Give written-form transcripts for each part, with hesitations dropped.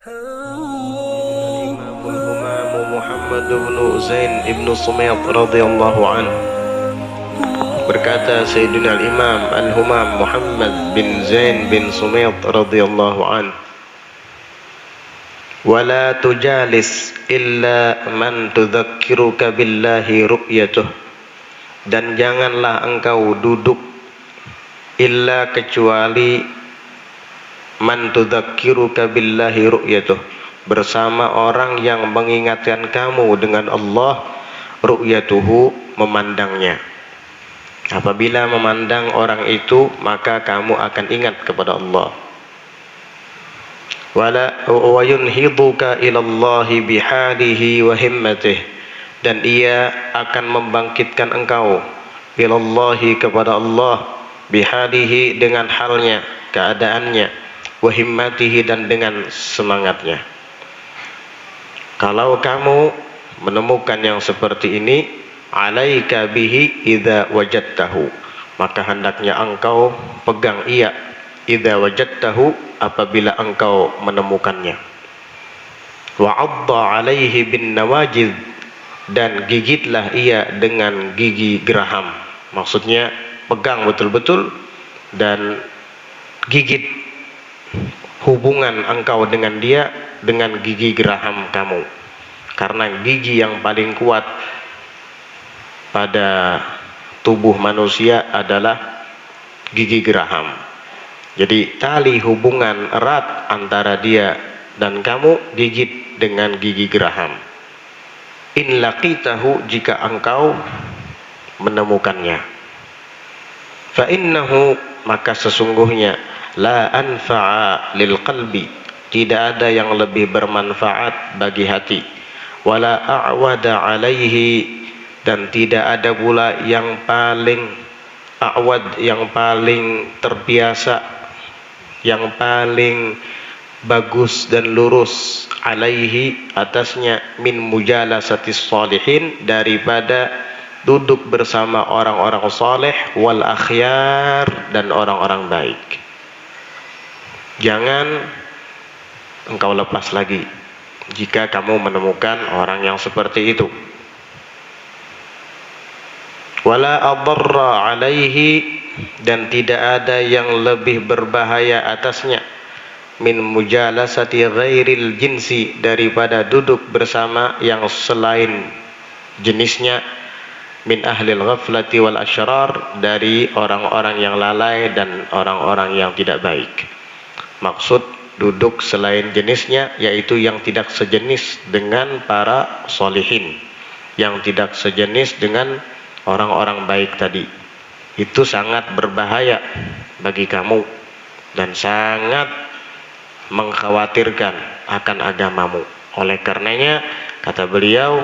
الإمام الهمام Muhammad bin Zain ibn Sumayt radhiyallahu an, berkata Sayyidina al-Imam al-Humam Muhammad bin Zain bin Sumayt radhiyallahu an, wala tujalis illa man tudzakiruka billahi ru'yatuh, dan janganlah engkau duduk illa kecuali man tudzakiruka billahi ru'yatuh, bersama orang yang mengingatkan kamu dengan Allah, ru'yatuhu, memandangnya. Apabila memandang orang itu, maka kamu akan ingat kepada Allah. Wala wa yunhiduka ilallahi bihalihi wa himmatih, dan ia akan membangkitkan engkau ilallahi, kepada Allah, bihalihi, dengan halnya, keadaannya, wa himmatihi, dan dengan semangatnya. Kalau kamu menemukan yang seperti ini, alaika bihi idza wajadtahu, maka hendaknya engkau pegang ia, idza wajadtahu, apabila engkau menemukannya. Wa 'adda 'alaihi bin nawajid, dan gigitlah ia dengan gigi geraham. Maksudnya pegang betul-betul dan gigit hubungan engkau dengan dia dengan gigi geraham kamu, karena gigi yang paling kuat pada tubuh manusia adalah gigi geraham. Jadi tali hubungan erat antara dia dan kamu gigit dengan gigi geraham. In laqitahu, jika engkau menemukannya. Fa innahu, maka sesungguhnya, la anfa'a lil qalbi, tidak ada yang lebih bermanfaat bagi hati, wala a'wada alaihi, dan tidak ada pula yang paling a'wad, yang paling terbiasa, yang paling bagus dan lurus, alaihi, atasnya, min mujalasatis sholihin, daripada duduk bersama orang-orang saleh, wal akhyar, dan orang-orang baik. Jangan engkau lepas lagi jika kamu menemukan orang yang seperti itu. Wala adarra alaihi, dan tidak ada yang lebih berbahaya atasnya, min mujalasati ghairil jinsi, daripada duduk bersama yang selain jenisnya, min ahlil ghaflati wal asyrar, dari orang-orang yang lalai dan orang-orang yang tidak baik. Maksud duduk selain jenisnya, yaitu yang tidak sejenis dengan para solihin, yang tidak sejenis dengan orang-orang baik tadi. Itu sangat berbahaya bagi kamu dan sangat mengkhawatirkan akan agamamu. Oleh karenanya, kata beliau,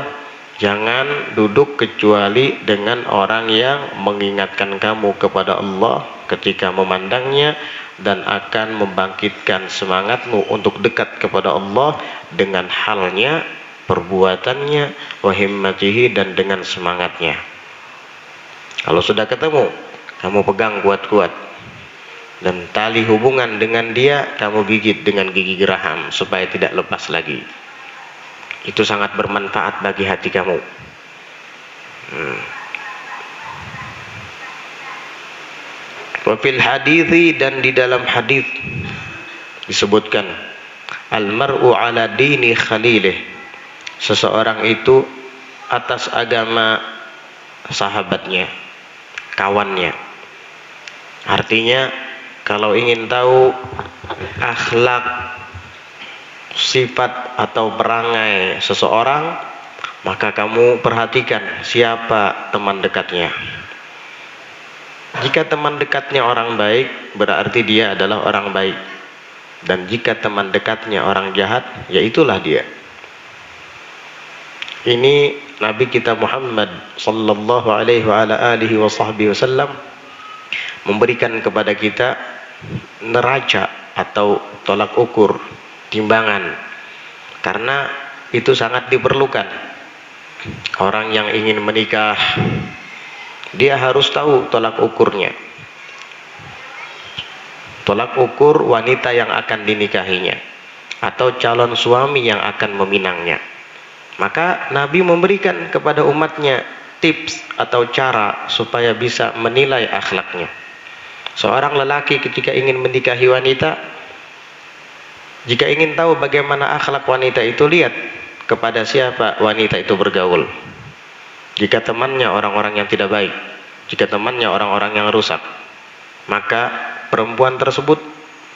jangan duduk kecuali dengan orang yang mengingatkan kamu kepada Allah ketika memandangnya, dan akan membangkitkan semangatmu untuk dekat kepada Allah dengan halnya, perbuatannya, wa himmatihi, dan dengan semangatnya. Kalau sudah ketemu, kamu pegang kuat-kuat, dan tali hubungan dengan dia kamu gigit dengan gigi geraham supaya tidak lepas lagi. Itu sangat bermanfaat bagi hati kamu. Wa fil hadithi, dan di dalam hadis disebutkan, al mar'u ala dini khalilih, seseorang itu atas agama sahabatnya, kawannya. Artinya, kalau ingin tahu akhlak, sifat atau perangai seseorang, maka kamu perhatikan siapa teman dekatnya. Jika teman dekatnya orang baik, berarti dia adalah orang baik. Dan jika teman dekatnya orang jahat, ya itulah dia. Ini Nabi kita Muhammad sallallahu alaihi wa ala alihi wa sahbihi wasallam memberikan kepada kita neraca atau tolak ukur, timbangan. Karena itu sangat diperlukan. Orang yang ingin menikah, dia harus tahu tolak ukurnya, tolak ukur wanita yang akan dinikahinya. atau calon suami yang akan meminangnya. Maka Nabi memberikan kepada umatnya tips atau cara supaya bisa menilai akhlaknya. Seorang lelaki ketika ingin menikahi wanita, jika ingin tahu bagaimana akhlak wanita itu, lihat kepada siapa wanita itu bergaul. Jika temannya orang-orang yang tidak baik, jika temannya orang-orang yang rusak, maka perempuan tersebut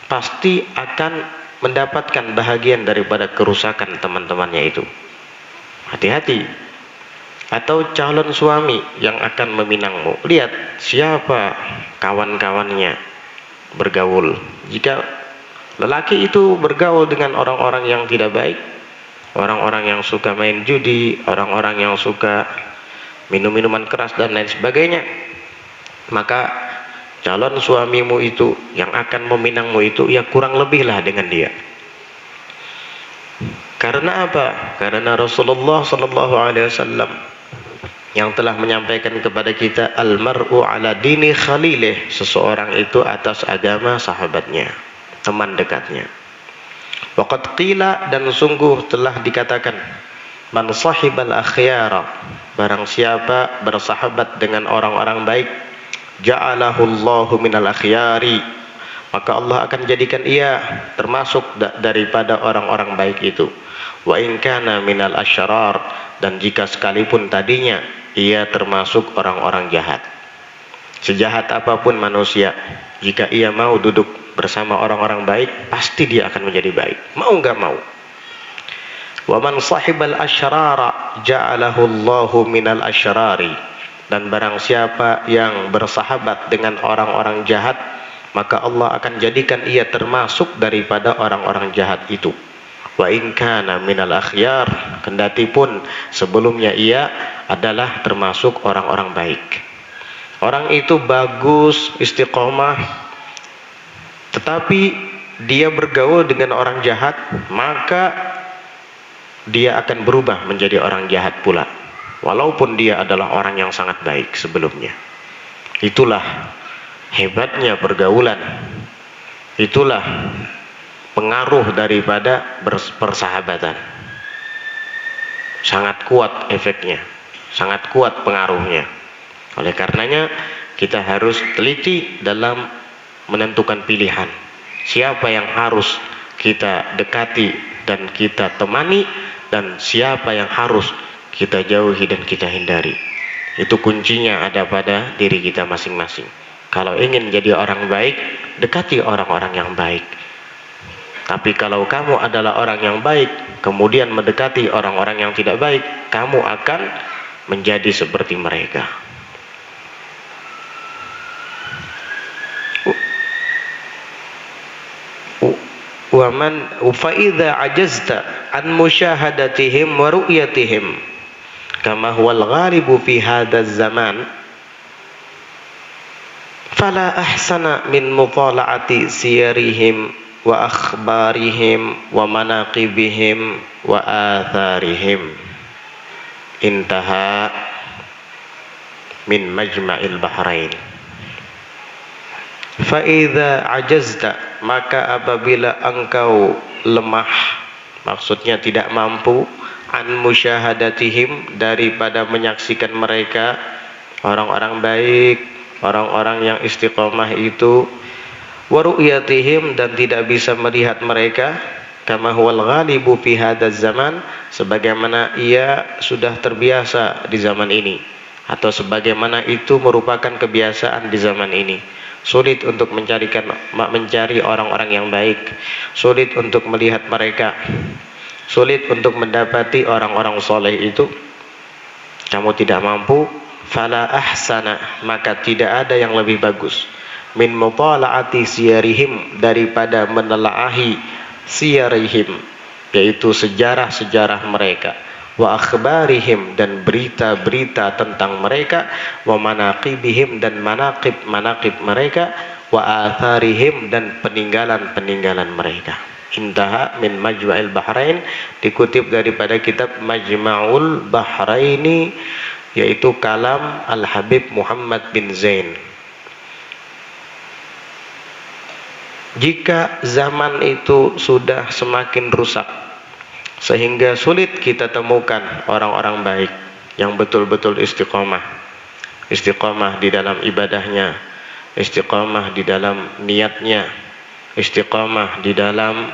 pasti akan mendapatkan bahagian daripada kerusakan teman-temannya itu. Hati-hati. Atau calon suami yang akan meminangmu, lihat siapa kawan-kawannya bergaul. Jika lelaki itu bergaul dengan orang-orang yang tidak baik, orang-orang yang suka main judi, orang-orang yang suka minum minuman keras dan lain sebagainya, maka calon suamimu itu yang akan meminangmu itu ya kurang lebihlah dengan dia. Karena apa? Karena Rasulullah sallallahu alaihi wasallam yang telah menyampaikan kepada kita, almar'u ala dini khalilih, seseorang itu atas agama sahabatnya, teman dekatnya. Waqad qila, dan sungguh telah dikatakan, man sahibal akhyara, barang siapa bersahabat dengan orang-orang baik, ja'alahu Allahu minal akhyari, maka Allah akan jadikan ia termasuk daripada orang-orang baik itu. Wa in kana minal asyrar, dan jika sekalipun tadinya ia termasuk orang-orang jahat. Sejahat apapun manusia, jika ia mau duduk bersama orang-orang baik, pasti dia akan menjadi baik, mau nggak mau. Wa man sahibal asyrara ja'alahu Allahu minal asyrari, dan barang siapa yang bersahabat dengan orang-orang jahat, maka Allah akan jadikan ia termasuk daripada orang-orang jahat itu. Wa in kana minal akhyar, kendati pun sebelumnya ia adalah termasuk orang-orang baik. Orang itu bagus, istiqomah, tetapi dia bergaul dengan orang jahat, maka dia akan berubah menjadi orang jahat pula, walaupun dia adalah orang yang sangat baik sebelumnya. Itulah hebatnya pergaulan. Itulah pengaruh daripada persahabatan. Sangat kuat efeknya, sangat kuat pengaruhnya. Oleh karenanya kita harus teliti dalam menentukan pilihan. Siapa yang harus kita dekati dan kita temani, dan siapa yang harus kita jauhi dan kita hindari. Itu kuncinya ada pada diri kita masing-masing. Kalau ingin jadi orang baik, dekati orang-orang yang baik. Tapi kalau kamu adalah orang yang baik, kemudian mendekati orang-orang yang tidak baik, kamu akan menjadi seperti mereka. Wa man fa idza ajazta an musyahadatihim wa ru'yatihim kama huwal ghalibu fi hadzal zaman, fala ahsana min mutala'ati siyarihim wa akhbarihim wa manaqibihim wa atharihim. Intaha min Majma'il Bahrain. Fa idza ajazta, maka apabila engkau lemah, maksudnya tidak mampu, an musyahadatihim, daripada menyaksikan mereka, orang-orang baik, orang-orang yang istiqomah itu, wa ru'yatihim, dan tidak bisa melihat mereka, kama huwal ghalibu fi hadzal zaman, sebagaimana ia sudah terbiasa di zaman ini, atau sebagaimana itu merupakan kebiasaan di zaman ini. Sulit untuk mencari orang-orang yang baik, sulit untuk melihat mereka, sulit untuk mendapati orang-orang soleh itu. Kamu tidak mampu, fala ahsana, maka tidak ada yang lebih bagus, min mutala'ati siyarihim, daripada menelaahi siyarihim, yaitu sejarah-sejarah mereka, wa akhbarihim, dan berita-berita tentang mereka, wa manaqibihim, dan manaqib mereka, wa atharihim, dan peninggalan-peninggalan mereka. Intaha min Majma'il Bahrain, dikutip daripada kitab Majma'ul Bahraini, yaitu kalam Al-Habib Muhammad bin Zain. Jika zaman itu sudah semakin rusak sehingga sulit kita temukan orang-orang baik yang betul-betul istiqomah, istiqomah di dalam ibadahnya, istiqomah di dalam niatnya, istiqomah di dalam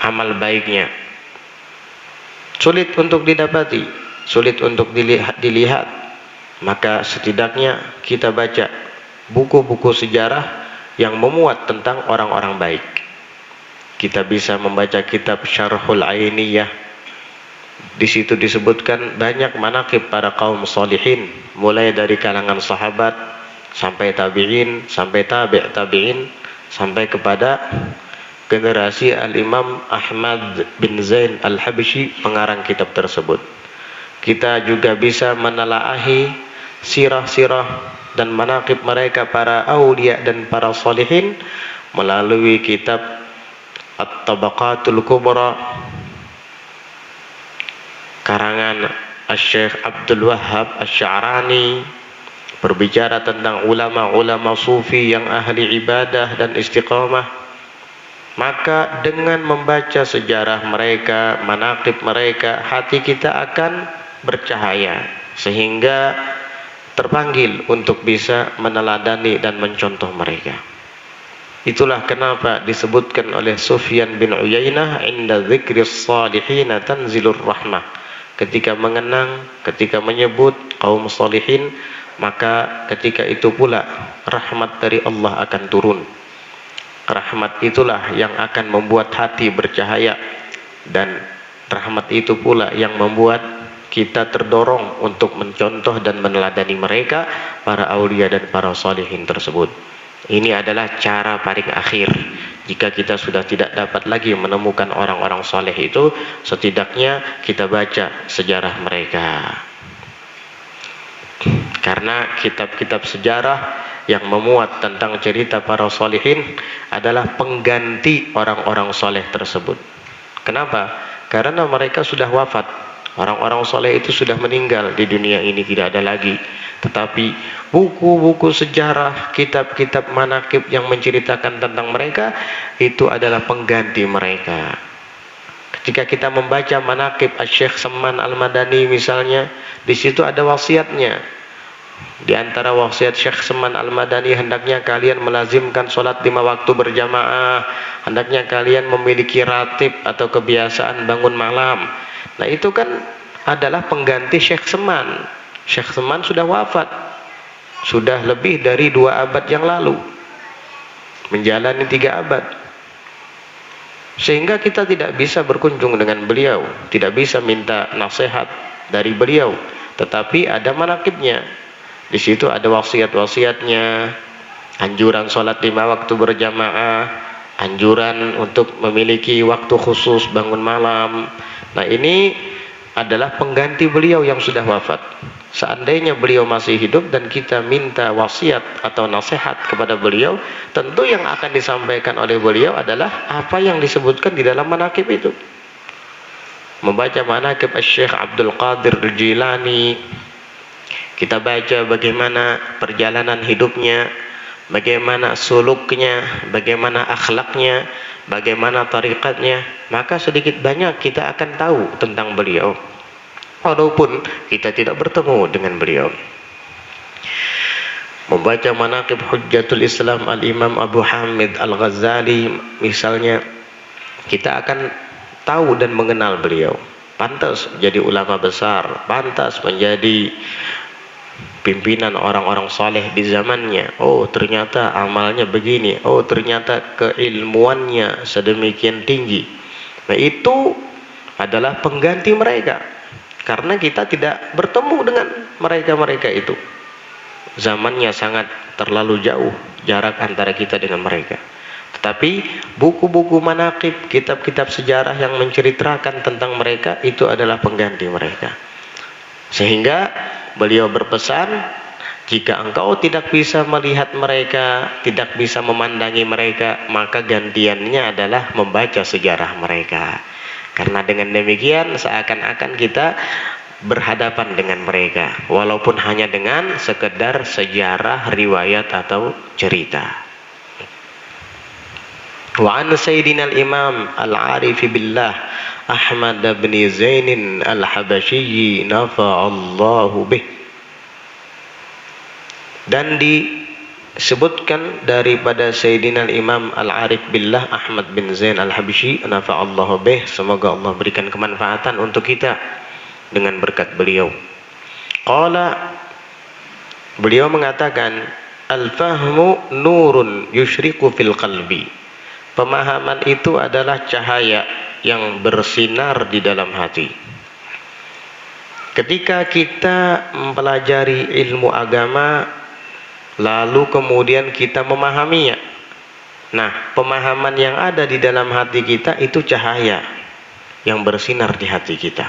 amal baiknya, sulit untuk didapati, sulit untuk dilihat, maka setidaknya kita baca buku-buku sejarah yang memuat tentang orang-orang baik. Kita bisa membaca kitab Syarhul Ainiyah. Di situ disebutkan banyak manaqib para kaum salihin, mulai dari kalangan sahabat sampai tabi'in, sampai tabi'in, sampai kepada generasi Al-Imam Ahmad bin Zain Al-Habsyi, pengarang kitab tersebut. Kita juga bisa menelaahi sirah-sirah dan manaqib mereka para aulia dan para salihin melalui kitab At-Tabaqatul Kubra karangan Asy-Syaikh Abdul Wahhab Asy-Sya'rani, berbicara tentang ulama-ulama sufi yang ahli ibadah dan istiqamah. Maka dengan membaca sejarah mereka, manaqib mereka, hati kita akan bercahaya sehingga terpanggil untuk bisa meneladani dan mencontoh mereka. Itulah kenapa disebutkan oleh Sufyan bin Uyainah, inda dzikris salihina tanzilur rahmah. Ketika mengenang, ketika menyebut kaum salihin, maka ketika itu pula rahmat dari Allah akan turun. Rahmat itulah yang akan membuat hati bercahaya, dan rahmat itu pula yang membuat kita terdorong untuk mencontoh dan meneladani mereka, para aulia dan para salihin tersebut. Ini adalah cara paling akhir. Jika kita sudah tidak dapat lagi menemukan orang-orang saleh itu, setidaknya kita baca sejarah mereka. Karena kitab-kitab sejarah yang memuat tentang cerita para salihin adalah pengganti orang-orang saleh tersebut. Kenapa? Karena mereka sudah wafat. Orang-orang soleh itu sudah meninggal di dunia ini, tidak ada lagi. Tetapi buku-buku sejarah, kitab-kitab manaqib yang menceritakan tentang mereka itu adalah pengganti mereka. Ketika kita membaca manaqib Asy-Syaikh Saman Al-Madani misalnya, di situ ada wasiatnya. Di antara wasiat Syekh Saman Al-Madani, hendaknya kalian melazimkan sholat 5 waktu berjamaah, hendaknya kalian memiliki ratib atau kebiasaan bangun malam. Nah itu kan adalah pengganti Syekh Saman. Syekh Saman sudah wafat, sudah lebih dari 2 abad yang lalu, menjalani 3 abad. Sehingga kita tidak bisa berkunjung dengan beliau, tidak bisa minta nasihat dari beliau. Tetapi ada manaqibnya. Di situ ada wasiat-wasiatnya, anjuran sholat 5 waktu berjamaah, anjuran untuk memiliki waktu khusus bangun malam. Nah ini adalah pengganti beliau yang sudah wafat. Seandainya beliau masih hidup dan kita minta wasiat atau nasihat kepada beliau, tentu yang akan disampaikan oleh beliau adalah apa yang disebutkan di dalam manaqib itu. Membaca manaqib Asy-Syaikh Abdul Qadir Jilani, kita baca bagaimana perjalanan hidupnya, bagaimana suluknya, bagaimana akhlaknya, bagaimana tariqatnya, maka sedikit banyak kita akan tahu tentang beliau, walaupun kita tidak bertemu dengan beliau. Membaca manaqib Hujjatul Islam Al-Imam Abu Hamid Al-Ghazali misalnya, kita akan tahu dan mengenal beliau. Pantas jadi ulama besar, pantas menjadi pimpinan orang-orang saleh di zamannya. Oh ternyata amalnya begini, oh ternyata keilmuannya sedemikian tinggi. Nah itu adalah pengganti mereka, karena kita tidak bertemu dengan mereka-mereka itu. Zamannya sangat terlalu jauh jarak antara kita dengan mereka. Tetapi buku-buku manaqib, kitab-kitab sejarah yang menceritakan tentang mereka itu adalah pengganti mereka. Sehingga beliau berpesan, jika engkau tidak bisa melihat mereka, tidak bisa memandangi mereka, maka gantiannya adalah membaca sejarah mereka. Karena dengan demikian seakan-akan kita berhadapan dengan mereka, walaupun hanya dengan sekedar sejarah, riwayat atau cerita. Wa an Sayyidina al-Imam al-Arif billah Ahmad bin Zain al-Habasyi nafa'allahu bih. Dan disebutkan daripada Sayyidina al-Imam al-Arif billah Ahmad bin Zain al-Habasyi nafa'allahu bih, semoga Allah berikan kemanfaatan untuk kita dengan berkat beliau. Qala, beliau mengatakan, al-fahmu nurun yusyriku fil qalbi. Pemahaman itu adalah cahaya yang bersinar di dalam hati. Ketika kita mempelajari ilmu agama, lalu kemudian kita memahaminya. Nah, pemahaman yang ada di dalam hati kita itu cahaya yang bersinar di hati kita.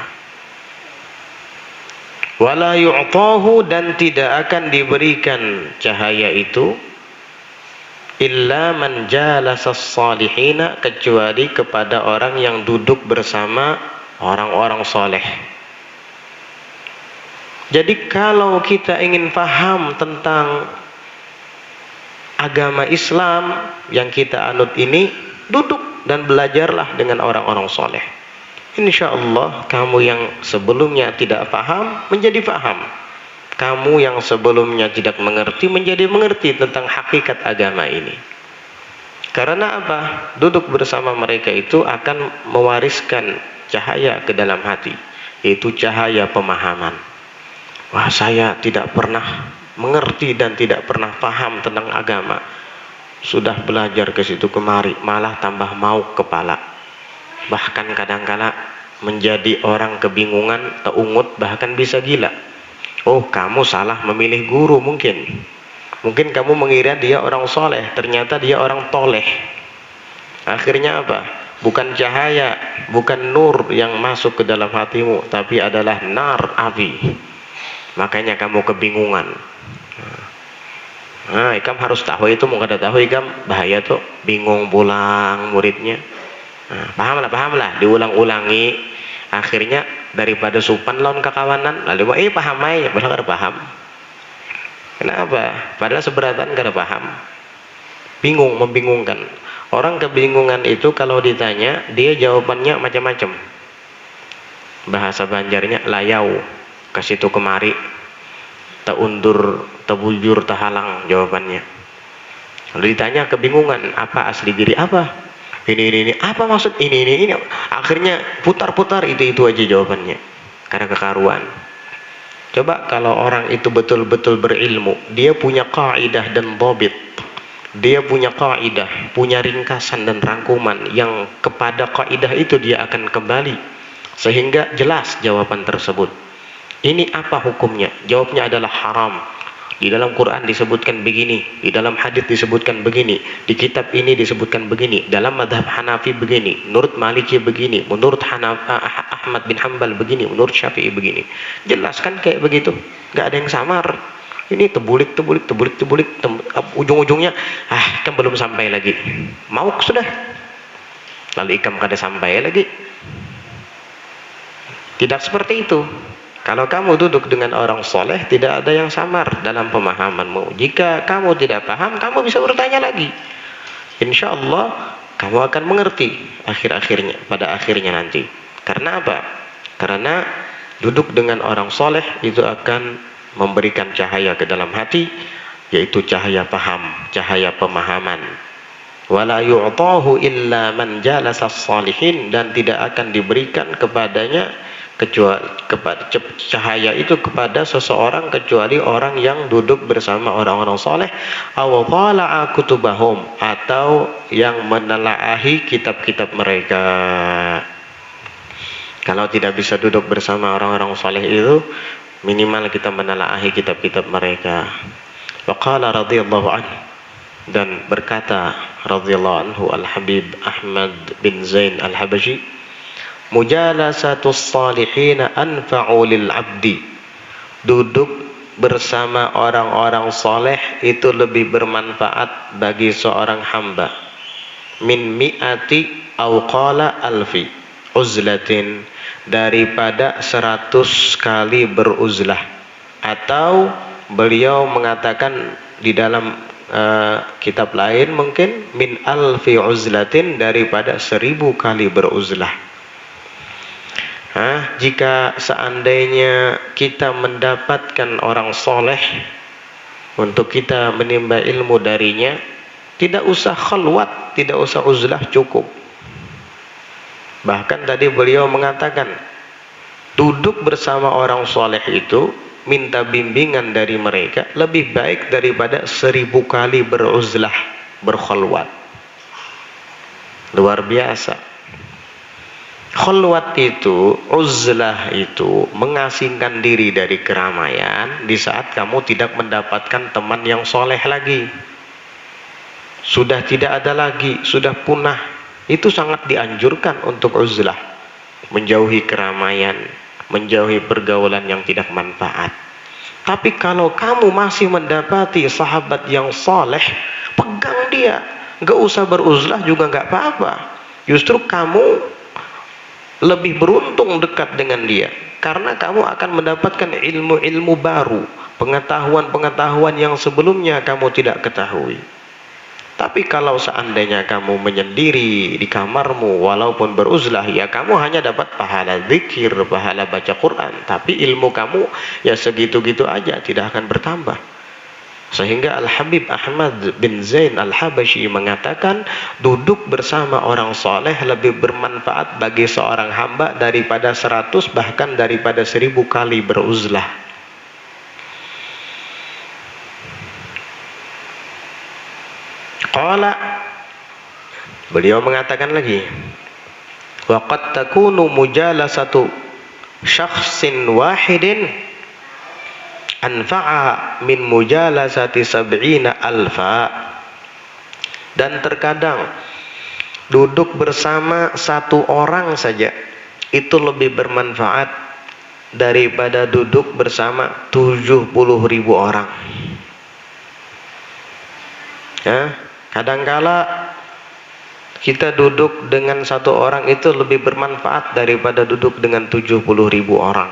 Wala yu'tahu, dan tidak akan diberikan cahaya itu illa man jalasas salihina, kecuali kepada orang yang duduk bersama orang-orang soleh. Jadi kalau kita ingin paham tentang agama Islam yang kita anut ini, duduk dan belajarlah dengan orang-orang soleh. Insya Allah kamu yang sebelumnya tidak paham menjadi paham. Kamu yang sebelumnya tidak mengerti menjadi mengerti tentang hakikat agama ini. Karena apa? Duduk bersama mereka itu akan mewariskan cahaya ke dalam hati, yaitu cahaya pemahaman. Wah, saya tidak pernah mengerti dan tidak pernah paham tentang agama. Sudah belajar ke situ kemari, malah tambah mau kepala. Bahkan kadang-kala menjadi orang kebingungan, teungut, bahkan bisa gila. Oh, kamu salah memilih guru mungkin. Mungkin kamu mengira dia orang soleh, ternyata dia orang toleh. Akhirnya apa? Bukan cahaya, bukan nur yang masuk ke dalam hatimu, tapi adalah nar, api. Makanya kamu kebingungan. Nah, ikam harus tahu itu, mau kada tahu ikam bahaya tuh. Bingung pulang muridnya. Nah, pahamlah, diulang-ulangi. Akhirnya daripada supan lawan kekawanan, lalu paham aja, padahal kada paham. Kenapa? Padahal seberatan kada paham. Bingung, membingungkan. Orang kebingungan itu kalau ditanya, dia jawabannya macam-macam. Bahasa Banjarnya layau, ke situ kemari, teundur, tebujur, tahalang jawabannya. Lalu ditanya kebingungan, apa asli diri apa? Ini, apa maksud ini. Akhirnya putar-putar itu aja jawabannya. Karena kekaruan. Coba kalau orang itu betul-betul berilmu, dia punya kaidah dan dhabit. Dia punya kaidah, punya ringkasan dan rangkuman yang kepada kaidah itu dia akan kembali sehingga jelas jawaban tersebut. Ini apa hukumnya? Jawabnya adalah haram. Di dalam Quran disebutkan begini, di dalam hadis disebutkan begini, di kitab ini disebutkan begini, dalam madhab Hanafi begini, menurut Maliki begini, menurut Ahmad bin Hanbal begini, menurut Syafi'i begini. Jelas kan kayak begitu, gak ada yang samar. Ini tebulik, ujung-ujungnya kan belum sampai lagi, mau sudah, lalu ikam kada sampai lagi. Tidak seperti itu. Kalau kamu duduk dengan orang soleh, tidak ada yang samar dalam pemahamanmu. Jika kamu tidak paham, kamu bisa bertanya lagi. Insya Allah kamu akan mengerti pada akhirnya nanti. Karena apa? Karena duduk dengan orang soleh itu akan memberikan cahaya ke dalam hati, yaitu cahaya paham, cahaya pemahaman. Wala yu'tahu illa man jalasa salihin, dan tidak akan diberikan kepadanya kecuali kepada cahaya itu kepada seseorang kecuali orang yang duduk bersama orang-orang soleh, aw qala'a kutubahum, atau yang menelaahi kitab-kitab mereka. Kalau tidak bisa duduk bersama orang-orang soleh itu, minimal kita menelaahi kitab-kitab mereka. Wa qala radhiyallahu anhu, dan berkata radhiyallahu anhu Al-Habib Ahmad bin Zain Al-Habasyi, mujalasatus salihina anfa'u lil abdi, duduk bersama orang-orang soleh itu lebih bermanfaat bagi seorang hamba min mi'ati aw qala alfi uzlatin, daripada 100 kali beruzlah. Atau beliau mengatakan di dalam kitab lain mungkin min alfi uzlatin, daripada 1000 kali beruzlah. Jika seandainya kita mendapatkan orang soleh untuk kita menimba ilmu darinya, tidak usah khalwat, tidak usah uzlah, cukup. Bahkan tadi beliau mengatakan, duduk bersama orang soleh itu, minta bimbingan dari mereka, lebih baik daripada 1000 kali beruzlah, berkhalwat. Luar biasa. Khalwat itu, uzlah itu, mengasingkan diri dari keramaian di saat kamu tidak mendapatkan teman yang soleh lagi. Sudah tidak ada lagi, sudah punah. Itu sangat dianjurkan untuk uzlah, menjauhi keramaian, menjauhi pergaulan yang tidak manfaat. Tapi kalau kamu masih mendapati sahabat yang soleh, pegang dia, gak usah beruzlah juga gak apa-apa. Justru kamu lebih beruntung dekat dengan dia, karena kamu akan mendapatkan ilmu-ilmu baru, pengetahuan-pengetahuan yang sebelumnya kamu tidak ketahui. Tapi kalau seandainya kamu menyendiri di kamarmu walaupun beruzlah, ya kamu hanya dapat pahala zikir, pahala baca Quran, tapi ilmu kamu ya segitu-gitu aja, tidak akan bertambah. Sehingga Al-Habib Ahmad bin Zain Al-Habasyi mengatakan, duduk bersama orang soleh lebih bermanfaat bagi seorang hamba daripada 100, bahkan daripada 1000 kali beruzlah. Qala, beliau mengatakan lagi, wa qad takunu mujalasatu syakhsin wahidin anfa'a min mujalasati 70 alfa. Dan terkadang duduk bersama satu orang saja itu lebih bermanfaat daripada duduk bersama 70.000 orang. Kadangkala kita duduk dengan satu orang itu lebih bermanfaat daripada duduk dengan 70.000 orang.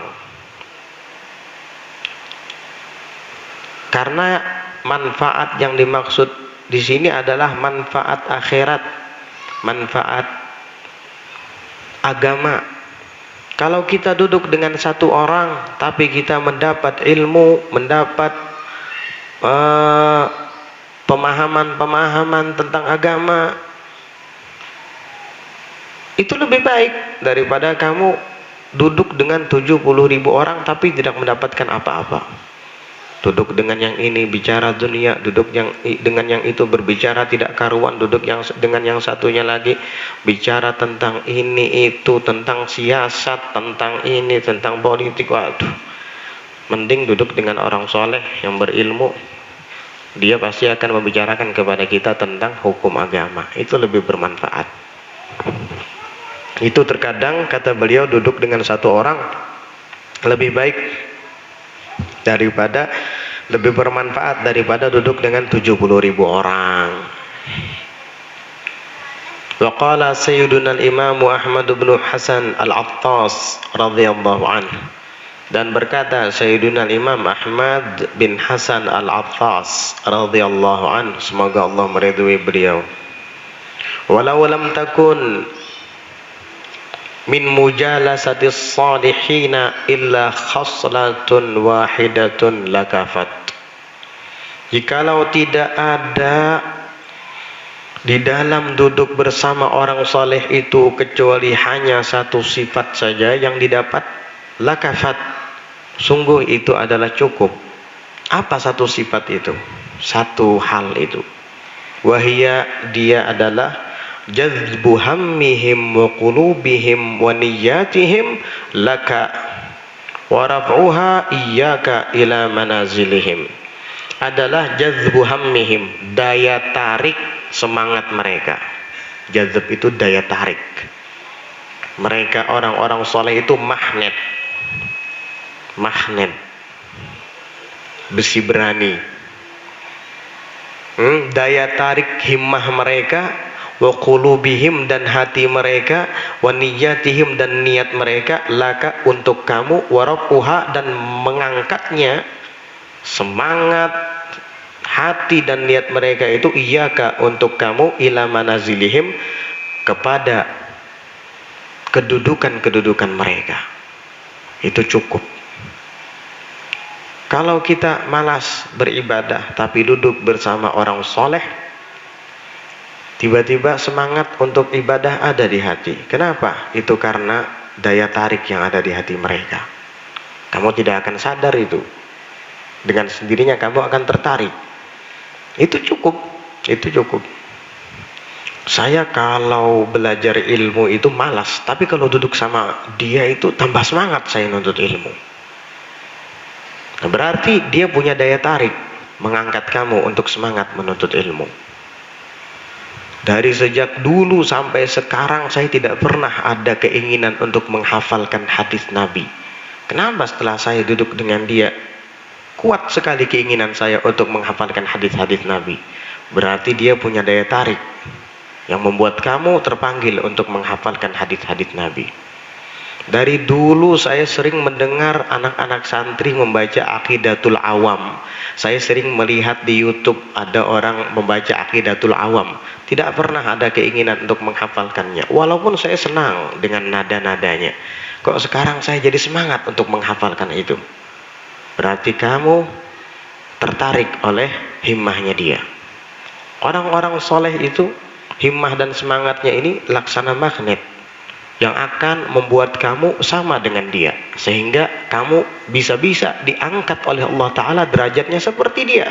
Karena manfaat yang dimaksud di sini adalah manfaat akhirat, manfaat agama. Kalau kita duduk dengan satu orang tapi kita mendapat ilmu, mendapat pemahaman tentang agama, itu lebih baik daripada kamu duduk dengan 70.000 orang tapi tidak mendapatkan apa-apa. Duduk dengan yang ini bicara dunia, duduk dengan yang itu berbicara tidak karuan, duduk dengan yang satunya lagi bicara tentang ini itu, tentang siasat, tentang ini, tentang politik. Waduh, mending duduk dengan orang soleh yang berilmu. Dia pasti akan membicarakan kepada kita tentang hukum agama. Itu lebih bermanfaat. Itu terkadang, kata beliau, duduk dengan satu orang lebih baik daripada, lebih bermanfaat daripada duduk dengan 70.000 orang. Wa qala sayyiduna al-imam Ahmad bin Hasan al-Attas radhiyallahu anhu. Dan berkata Sayyiduna Imam Ahmad bin Hasan Al-Attas radhiyallahu anhu, semoga Allah meridhai beliau, walau lam takun min mujalasati salihina illa khaslatun wahidatun lakafat. Jikalau tidak ada di dalam duduk bersama orang saleh itu kecuali hanya satu sifat saja yang didapat, lakafat, sungguh itu adalah cukup. Apa satu sifat itu? Satu hal itu. Wahia, dia adalah jazbu hammihim wa qulubihim wa niyyatihim laka wa raf'uha iyyaka ila manazilihim. Adalah jazbu hammihim, daya tarik semangat mereka. Jazb itu daya tarik. Mereka orang-orang soleh itu magnet, besi berani. Daya tarik himmah mereka, wa qulubihim, dan hati mereka, wa niyyatihim, dan niat mereka, laka, untuk kamu, wa rafuha, dan mengangkatnya, semangat hati dan niat mereka itu iyyaka, untuk kamu, ila manazilihim, kepada kedudukan-kedudukan mereka. Itu cukup. Kalau kita malas beribadah tapi duduk bersama orang soleh, tiba-tiba semangat untuk ibadah ada di hati. Kenapa? Itu karena daya tarik yang ada di hati mereka. Kamu tidak akan sadar itu. Dengan sendirinya kamu akan tertarik. Itu cukup. Itu cukup. Saya kalau belajar ilmu itu malas, tapi kalau duduk sama dia itu tambah semangat saya nuntut ilmu. Nah, berarti dia punya daya tarik mengangkat kamu untuk semangat menuntut ilmu. Dari sejak dulu sampai sekarang saya tidak pernah ada keinginan untuk menghafalkan hadis Nabi. Kenapa? Setelah saya duduk dengan dia, kuat sekali keinginan saya untuk menghafalkan hadis-hadis Nabi. Berarti dia punya daya tarik yang membuat kamu terpanggil untuk menghafalkan hadis-hadis Nabi. Dari dulu saya sering mendengar anak-anak santri membaca Aqidatul Awam. Saya sering melihat di YouTube ada orang membaca Aqidatul Awam. Tidak pernah ada keinginan untuk menghafalkannya. Walaupun saya senang dengan nada-nadanya. Kok sekarang saya jadi semangat untuk menghafalkan itu? Berarti kamu tertarik oleh himmahnya dia. Orang-orang soleh itu himmah dan semangatnya ini laksana magnet yang akan membuat kamu sama dengan dia, sehingga kamu bisa-bisa diangkat oleh Allah Ta'ala derajatnya seperti dia.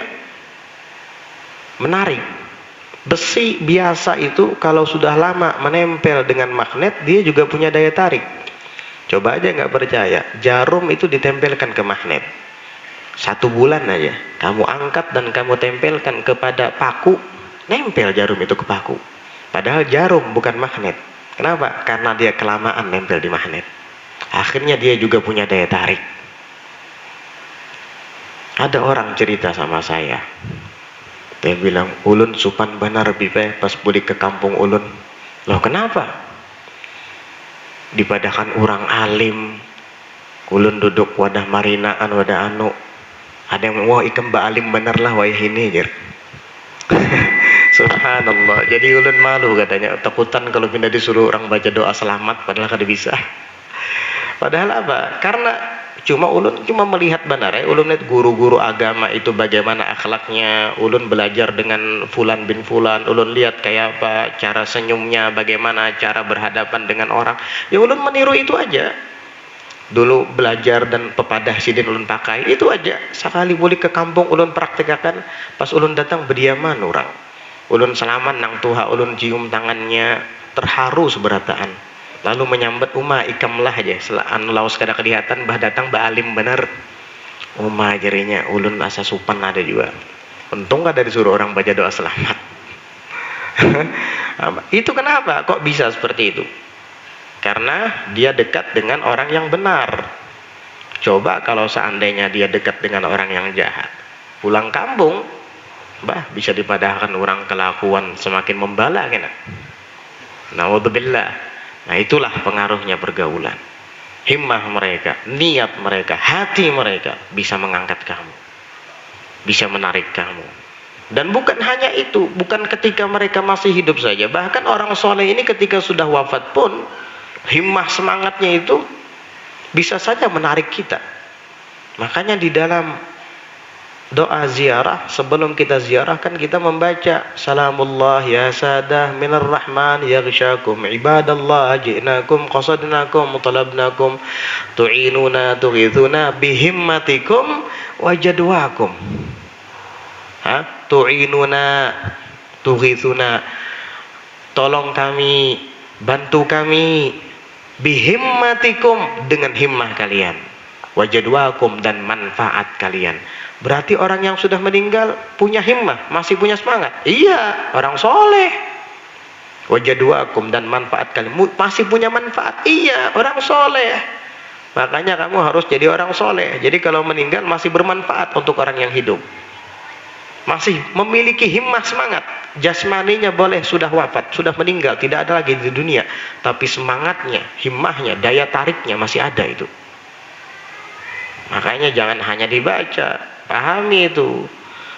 Menarik. Besi biasa itu kalau sudah lama menempel dengan magnet, dia juga punya daya tarik. Coba aja nggak percaya, jarum itu ditempelkan ke magnet 1 bulan aja, kamu angkat dan kamu tempelkan kepada paku, nempel jarum itu ke paku. Padahal jarum bukan magnet. Kenapa? Karena dia kelamaan nempel di magnet. Akhirnya dia juga punya daya tarik. Ada orang cerita sama saya. Dia bilang, ulun supan benar bipe pas balik ke kampung ulun. Loh kenapa? Dipadakan orang alim, ulun duduk wadah marinaan, wadah anu. Ada yang wah ikam ba alim bener lah wah ini jer. Subhanallah. Jadi ulun malu katanya, takutan kalau pindah disuruh orang baca doa selamat padahal kada bisa. Padahal apa? Karena ulun cuma melihat benar ya, ulun lihat guru-guru agama itu bagaimana akhlaknya, ulun belajar dengan fulan bin fulan, ulun lihat kayak apa cara senyumnya, bagaimana cara berhadapan dengan orang. Ya ulun meniru itu aja. Dulu belajar dan pepadah sidin ulun pakai itu aja. Sekali balik ke kampung ulun praktekkan, pas ulun datang berdiaman orang. Ulun salaman nang tuha, ulun cium tangannya, terharu seberataan. Lalu menyambat umah ikamlah aja. Selaan laos kada kelihatan bah datang bah alim bener. Umah jarinya ulun asa supan ada juga. Untung kada disuruh orang baca doa selamat. Itu kenapa? Kok bisa seperti itu? Karena dia dekat dengan orang yang benar. Coba kalau seandainya dia dekat dengan orang yang jahat, pulang kampung, bisa dipadahkan orang kelakuan semakin membala kena. Naudzubillah. Nah itulah pengaruhnya pergaulan. Himmah mereka, niat mereka, hati mereka bisa mengangkat kamu, bisa menarik kamu. Dan bukan hanya itu, bukan ketika mereka masih hidup saja. Bahkan orang soleh ini ketika sudah wafat pun, himmah semangatnya itu bisa saja menarik kita. Makanya di dalam doa ziarah, sebelum kita ziarah kan kita membaca salamullah ya sadah minar rahman yaghsyakum ibadallah ji'nakum qasadnakum mutalabnakum tu'inuna tughithuna bihimmatikum wajadwakum. Tu'inuna tughithuna, tolong kami, bantu kami, bihimmatikum, dengan himmah kalian, wajadwakum, dan manfaat kalian. Berarti orang yang sudah meninggal punya himmah, masih punya semangat. Iya, orang soleh. Wajadwakum, dan manfaat kalian, masih punya manfaat. Iya, orang soleh. Makanya kamu harus jadi orang soleh. Jadi kalau meninggal masih bermanfaat untuk orang yang hidup, masih memiliki himmah semangat. Jasmaninya boleh sudah wafat, sudah meninggal, tidak ada lagi di dunia, tapi semangatnya, himmahnya, daya tariknya masih ada itu. Makanya jangan hanya dibaca, pahami itu.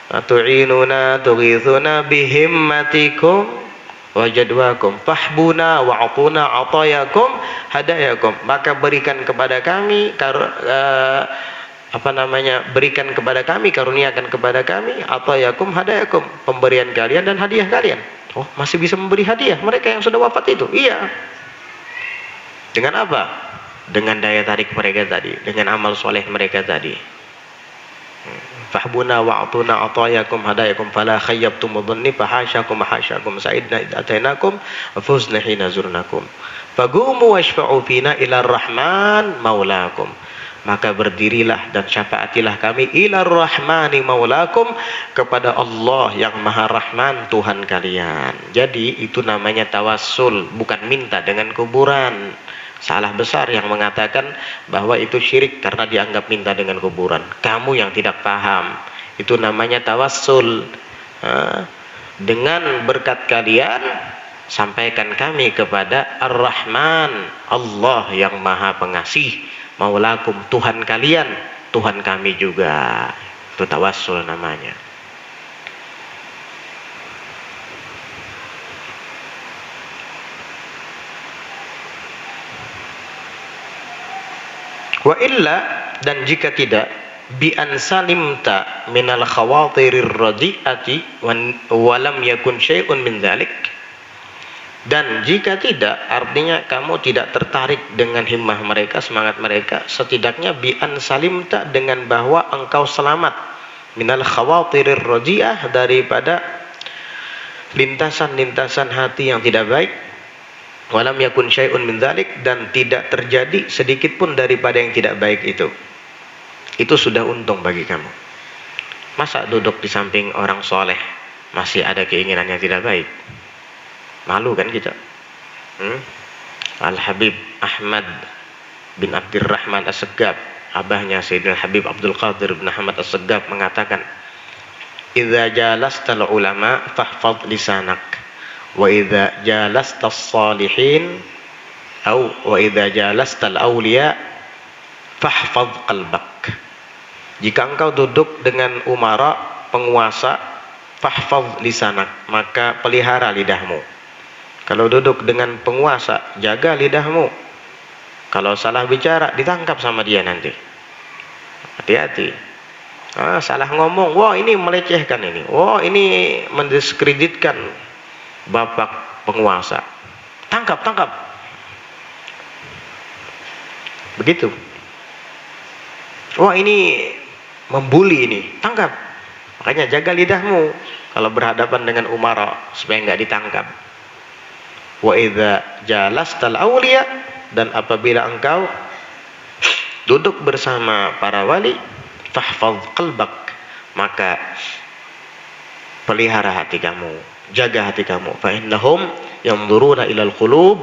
atu'inuna tughithuna bihimmatikum wajadwakum fahbuna wa'atuna atayakum hadayakum, maka berikan kepada kami berikan kepada kami, karuniakan kepada kami atayakum hadayakum, pemberian kalian dan hadiah kalian. Oh, masih bisa memberi hadiah mereka yang sudah wafat itu? Iya. Dengan apa? Dengan daya tarik mereka tadi, dengan amal soleh mereka tadi. Fahbuna wa'atuna atayakum hadayakum fala khayyabtum dhanni fahasyakum mahasyakum sa'idna atainakum fuzna hina zurnakum fagumu washfa'u fina ila rahman maulakum, maka berdirilah dan syafaatilah kami ila rahmani maulakum, kepada Allah yang maha rahman Tuhan kalian. Jadi itu namanya tawassul, bukan minta dengan kuburan. Salah besar yang mengatakan bahwa itu syirik karena dianggap minta dengan kuburan. Kamu yang tidak paham, itu namanya tawassul. Dengan berkat kalian sampaikan kami kepada Ar-Rahman, Allah yang maha pengasih, maulakum, Tuhan kalian, Tuhan kami juga. Itu tawassul namanya. Wa illa, dan jika tidak, bi an salimta minal khawatirir radi'ati wa lam yakun syai'un min dzalik, dan jika tidak, artinya kamu tidak tertarik dengan himmah mereka, semangat mereka, setidaknya bi an salimta, dengan bahwa engkau selamat minal khawatirir radi'ah, daripada lintasan-lintasan hati yang tidak baik, walam yakun syai'un min dzalik, dan tidak terjadi sedikit pun daripada yang tidak baik itu sudah untung bagi kamu. Masa duduk di samping orang soleh masih ada keinginan yang tidak baik? Malu kan kita? Al-Habib Ahmad bin Abdurrahman As-Segaf, abahnya Sayyidina Habib Abdul Qadir bin Ahmad As-Segaf, mengatakan, idza jalastal ulama fahfadh lisanak, wa idza jalastas salihin wa idza jalastal awliya fahfadh qalbak. Jika engkau duduk dengan umara, penguasa, fahfadh lisanak, maka pelihara lidahmu. Kalau duduk dengan penguasa, jaga lidahmu. Kalau salah bicara, ditangkap sama dia nanti. Hati-hati. Salah ngomong, wah ini melecehkan ini, wah ini mendiskreditkan bapak penguasa, tangkap. Begitu. Wah ini membuli ini, tangkap. Makanya jaga lidahmu kalau berhadapan dengan umara supaya enggak ditangkap. Wa idza jalastal awliya, dan apabila engkau duduk bersama para wali, fahfadh qalbak, maka pelihara hati kamu, jaga hati kamu. Fa innahum yanzuruna ilal qulub,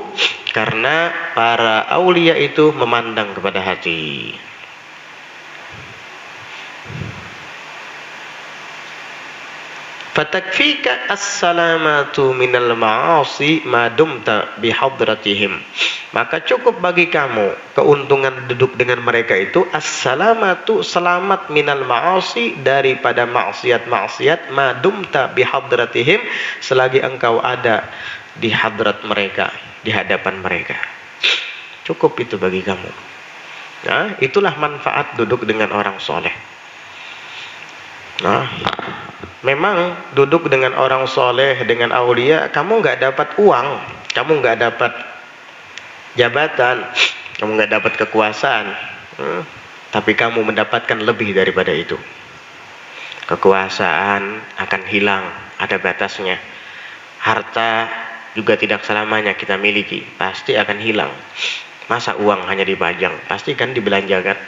karena para aulia itu memandang kepada hati. Fatakfika as-salamatu minal ma'asi ma dumta bihadratihim, maka cukup bagi kamu keuntungan duduk dengan mereka itu as-salamatu, selamat, minal ma'asi, daripada maksiat-maksiat, ma dumta bihadratihim, selagi engkau ada di hadrat mereka, di hadapan mereka. Cukup itu bagi kamu. Nah, itulah manfaat duduk dengan orang soleh. Nah, memang duduk dengan orang soleh, dengan aulia, kamu nggak dapat uang, kamu nggak dapat jabatan, kamu nggak dapat kekuasaan, tapi kamu mendapatkan lebih daripada itu. Kekuasaan akan hilang, ada batasnya. Harta juga tidak selamanya kita miliki, pasti akan hilang. Masa uang hanya dipajang, pasti kan dibelanjakan.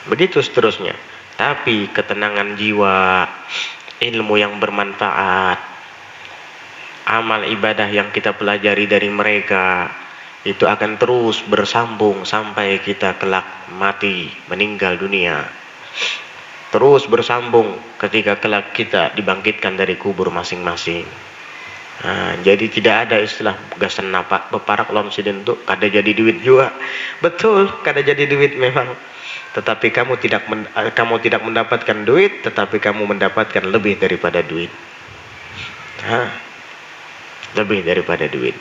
Begitu seterusnya. Tapi ketenangan jiwa, ilmu yang bermanfaat, amal ibadah yang kita pelajari dari mereka, itu akan terus bersambung sampai kita kelak mati, meninggal dunia. Terus bersambung ketika kelak kita dibangkitkan dari kubur masing-masing. Nah, jadi tidak ada istilah gasan napak beparak lom sidin tuh kada jadi duit juga. Betul, kada jadi duit memang. tetapi kamu tidak mendapatkan duit, tetapi kamu mendapatkan lebih daripada duit. Lebih daripada duit.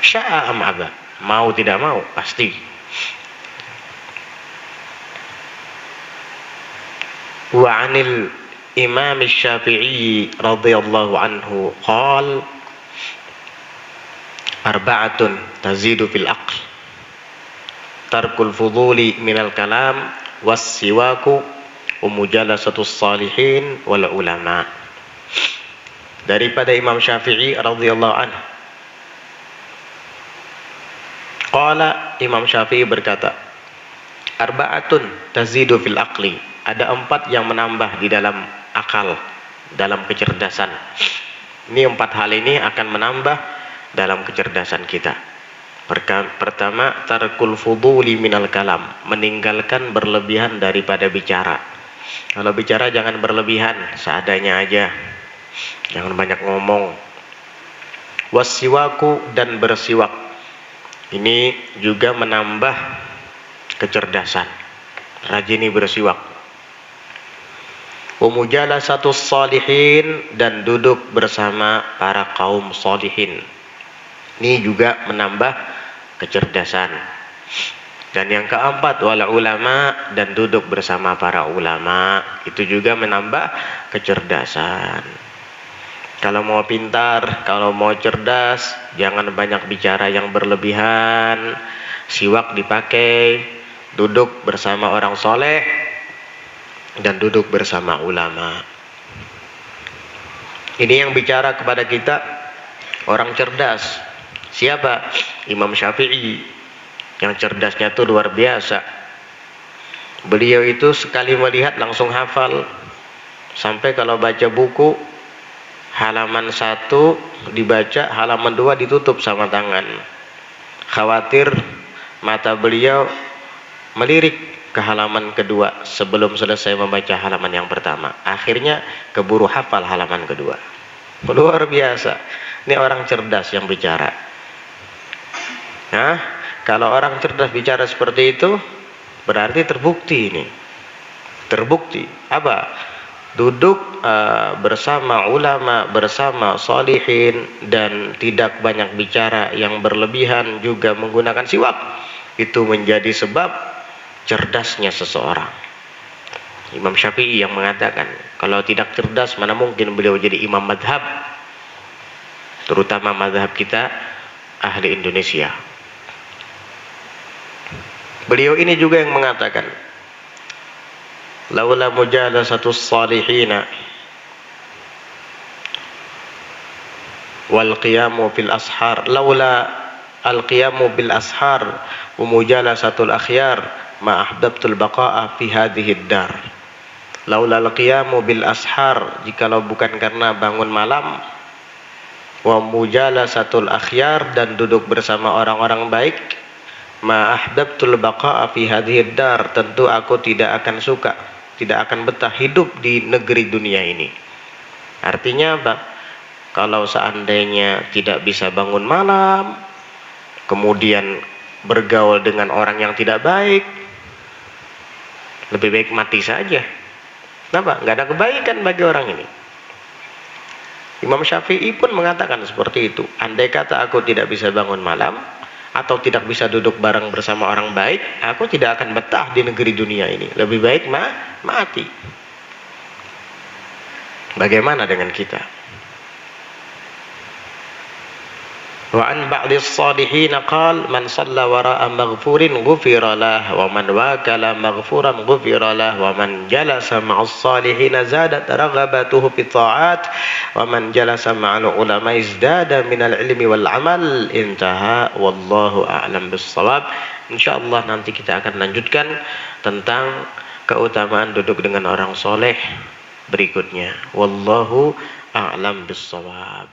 Sya'a am aba, mau tidak mau pasti. Wa 'anil Imam Syafi'i radhiyallahu anhu qala arba'atun tazidu fil aql tarkul fuduli minal kalam was siwaku wa mujalasatus salihin wal ulama. Daripada Imam Syafi'i radhiyallahu anhu, qala, Imam Syafi'i berkata, arba'atun tazidu fil aqli, ada 4 yang menambah di dalam akal, dalam kecerdasan. Ini 4 hal ini akan menambah dalam kecerdasan kita. Pertama, tarkul fuduli minal kalam, meninggalkan berlebihan daripada bicara. Kalau bicara jangan berlebihan, seadanya aja, jangan banyak ngomong. Wasiwaku, dan bersiwak, ini juga menambah kecerdasan. Rajini bersiwak. Umujalasatus salihin, dan duduk bersama para kaum salihin. Ini juga menambah kecerdasan. Dan yang keempat, wal ulama, dan duduk bersama para ulama, itu juga menambah kecerdasan. Kalau mau pintar, kalau mau cerdas, jangan banyak bicara yang berlebihan. Siwak dipakai, duduk bersama orang soleh, dan duduk bersama ulama. Ini yang bicara kepada kita orang cerdas. Siapa? Imam Syafi'i, yang cerdasnya itu luar biasa. Beliau itu sekali melihat langsung hafal. Sampai kalau baca buku, halaman 1 dibaca, halaman 2 ditutup sama tangan. Khawatir mata beliau melirik ke halaman kedua sebelum selesai membaca halaman yang pertama. Akhirnya keburu hafal halaman kedua. Luar biasa. Ini orang cerdas yang bicara. Nah, kalau orang cerdas bicara seperti itu, berarti terbukti ini. Terbukti. Apa? Duduk bersama ulama, bersama salihin, dan tidak banyak bicara yang berlebihan, juga menggunakan siwak. Itu menjadi sebab cerdasnya seseorang. Imam Syafi'i yang mengatakan, kalau tidak cerdas mana mungkin beliau jadi imam madhab, terutama madhab kita ahli Indonesia. Beliau ini juga yang mengatakan, laula mujalasatus salihina wal qiyamu bil ashar, laula al qiyamu bil ashar wa mujalasatul akhyar ma ahbabtul baqa'a fi hadhihi ad-dar. Laula al qiyamu bil ashar, jikalau bukan karena bangun malam, wa mujalasatul akhyar, dan duduk bersama orang-orang baik, ma ahbabtul baqa'a fi hadhihi ad-dar, tentu aku tidak akan suka, tidak akan betah hidup di negeri dunia ini. Artinya apa? Kalau seandainya tidak bisa bangun malam, kemudian bergaul dengan orang yang tidak baik, lebih baik mati saja. Kenapa? Nggak ada kebaikan bagi orang ini. Imam Syafi'i pun mengatakan seperti itu. Andai kata aku tidak bisa bangun malam, atau tidak bisa duduk bareng bersama orang baik, aku tidak akan betah di negeri dunia ini. Lebih baik mati. Bagaimana dengan kita? Wa an ba'dis salihin qala man shalla wara'a maghfurin ghufira lah, wa man wakala maghfuran ghufira lah, wa man jalasa ma'as salihin zadat raghabatuhu fi ta'at, wa man jalasa ma'al ulama izdada minal ilmi wal amal. Intaha, wallahu a'lam bissawab. Insyaallah nanti kita akan lanjutkan tentang keutamaan duduk dengan orang soleh berikutnya. Wallahu a'lam bissawab.